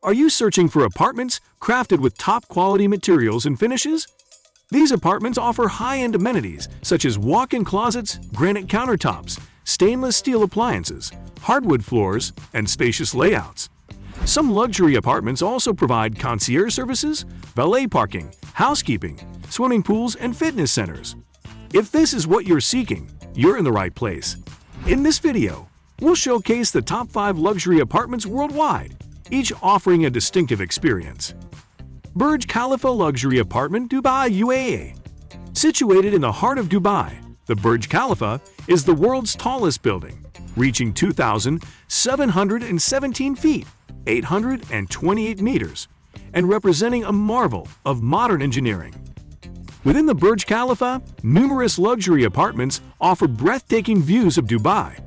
Are you searching for apartments crafted with top-quality materials and finishes? These apartments offer high-end amenities such as walk-in closets, granite countertops, stainless steel appliances, hardwood floors, and spacious layouts. Some luxury apartments also provide concierge services, valet parking, housekeeping, swimming pools, and fitness centers. If this is what you're seeking, you're in the right place. In this video, we'll showcase the top 5 luxury apartments worldwide, each offering a distinctive experience. Burj Khalifa Luxury Apartment, Dubai, UAE. Situated in the heart of Dubai, the Burj Khalifa is the world's tallest building, reaching 2,717 feet, 828 meters, and representing a marvel of modern engineering. Within the Burj Khalifa, numerous luxury apartments offer breathtaking views of Dubai.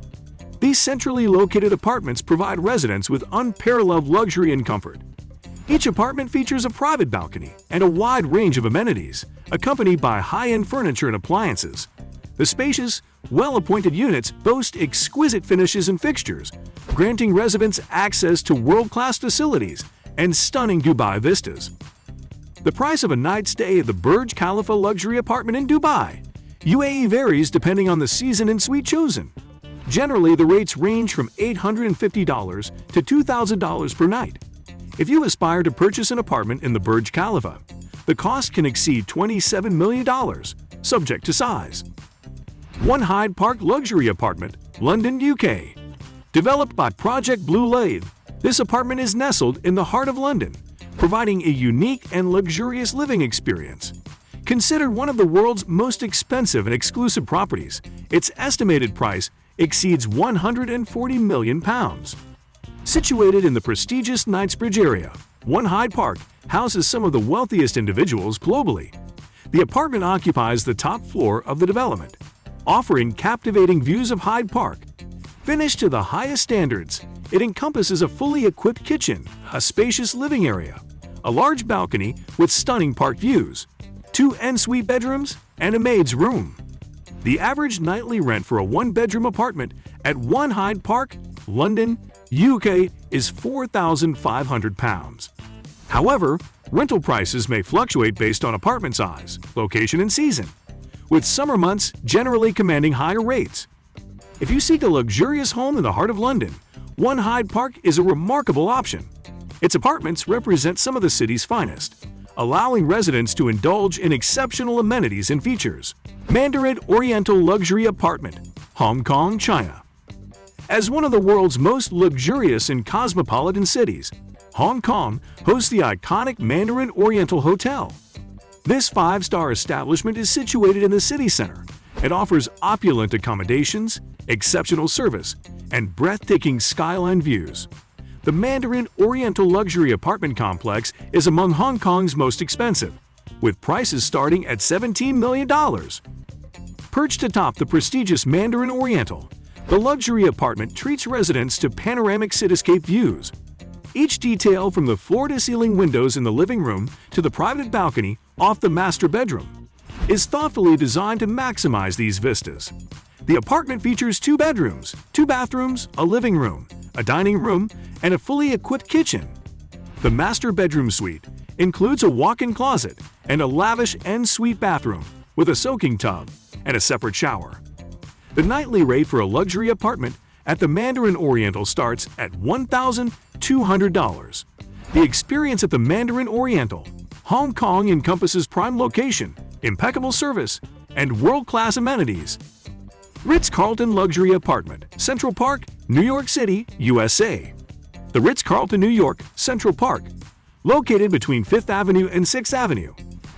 These centrally located apartments provide residents with unparalleled luxury and comfort. Each apartment features a private balcony and a wide range of amenities, accompanied by high-end furniture and appliances. The spacious, well-appointed units boast exquisite finishes and fixtures, granting residents access to world-class facilities and stunning Dubai vistas. The price of a night stay at the Burj Khalifa luxury apartment in Dubai, UAE varies depending on the season and suite chosen. Generally, the rates range from $850 to $2,000 per night. If you aspire to purchase an apartment in the Burj Khalifa, the cost can exceed $27 million, subject to size. One Hyde Park Luxury Apartment, London, UK. Developed by Project Blue Lade, this apartment is nestled in the heart of London, providing a unique and luxurious living experience. Considered one of the world's most expensive and exclusive properties, its estimated price exceeds £140 million. Situated in the prestigious Knightsbridge area, One Hyde Park houses some of the wealthiest individuals globally. The apartment occupies the top floor of the development, offering captivating views of Hyde Park. Finished to the highest standards, it encompasses a fully equipped kitchen, a spacious living area, a large balcony with stunning park views, 2 en-suite bedrooms, and a maid's room. The average nightly rent for a one-bedroom apartment at One Hyde Park, London, UK is £4,500. However, rental prices may fluctuate based on apartment size, location, and season, with summer months generally commanding higher rates. If you seek a luxurious home in the heart of London, One Hyde Park is a remarkable option. Its apartments represent some of the city's finest, allowing residents to indulge in exceptional amenities and features. Mandarin Oriental Luxury Apartment, Hong Kong, China. As one of the world's most luxurious and cosmopolitan cities, Hong Kong hosts the iconic Mandarin Oriental Hotel. This 5-star establishment is situated in the city center and offers opulent accommodations, exceptional service, and breathtaking skyline views. The Mandarin Oriental Luxury Apartment Complex is among Hong Kong's most expensive, with prices starting at $17 million. Perched atop the prestigious Mandarin Oriental, the luxury apartment treats residents to panoramic cityscape views. Each detail from the floor-to-ceiling windows in the living room to the private balcony off the master bedroom is thoughtfully designed to maximize these vistas. The apartment features 2 bedrooms, 2 bathrooms, a living room, a dining room, and a fully equipped kitchen. The master bedroom suite includes a walk-in closet and a lavish en-suite bathroom with a soaking tub and a separate shower. The nightly rate for a luxury apartment at the Mandarin Oriental starts at $1,200. The experience at the Mandarin Oriental, Hong Kong encompasses prime location, impeccable service, and world-class amenities. Ritz Carlton Luxury Apartment, Central Park, New York City, USA. The Ritz Carlton, New York, Central Park, located between 5th Avenue and 6th Avenue,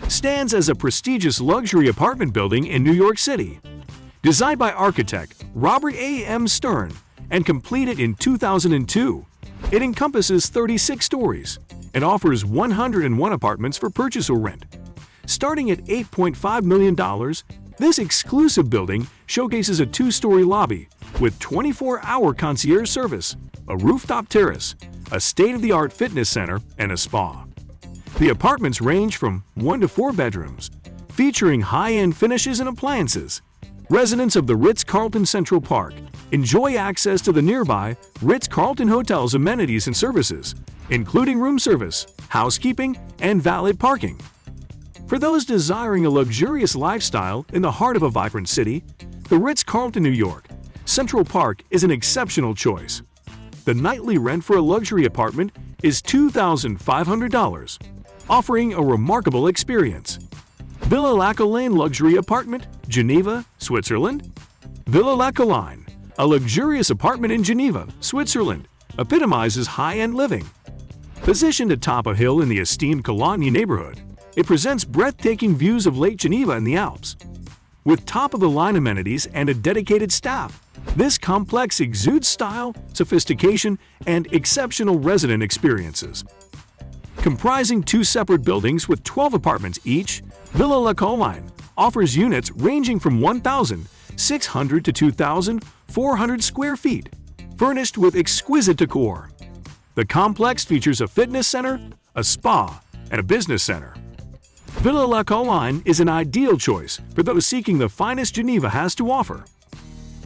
stands as a prestigious luxury apartment building in New York City. Designed by architect Robert A. M. Stern and completed in 2002, it encompasses 36 stories and offers 101 apartments for purchase or rent. Starting at $8.5 million, this exclusive building showcases a 2-story lobby with 24-hour concierge service, a rooftop terrace, a state-of-the-art fitness center, and a spa. The apartments range from 1 to 4 bedrooms, featuring high-end finishes and appliances. Residents of the Ritz-Carlton Central Park enjoy access to the nearby Ritz-Carlton Hotel's amenities and services, including room service, housekeeping, and valet parking. For those desiring a luxurious lifestyle in the heart of a vibrant city, the Ritz-Carlton, New York, Central Park is an exceptional choice. The nightly rent for a luxury apartment is $2,500, offering a remarkable experience. Villa La Coline Luxury Apartment, Geneva, Switzerland. Villa La Coline, a luxurious apartment in Geneva, Switzerland, epitomizes high-end living. Positioned atop a hill in the esteemed Coline neighborhood, it presents breathtaking views of Lake Geneva and the Alps. With top-of-the-line amenities and a dedicated staff, this complex exudes style, sophistication, and exceptional resident experiences. Comprising 2 separate buildings with 12 apartments each, Villa La Coline offers units ranging from 1,600 to 2,400 square feet, furnished with exquisite decor. The complex features a fitness center, a spa, and a business center. Villa La Coline is an ideal choice for those seeking the finest Geneva has to offer.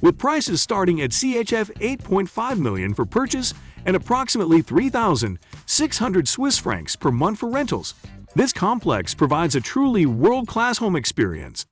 With prices starting at CHF 8.5 million for purchase and approximately 3,600 Swiss francs per month for rentals, this complex provides a truly world-class home experience.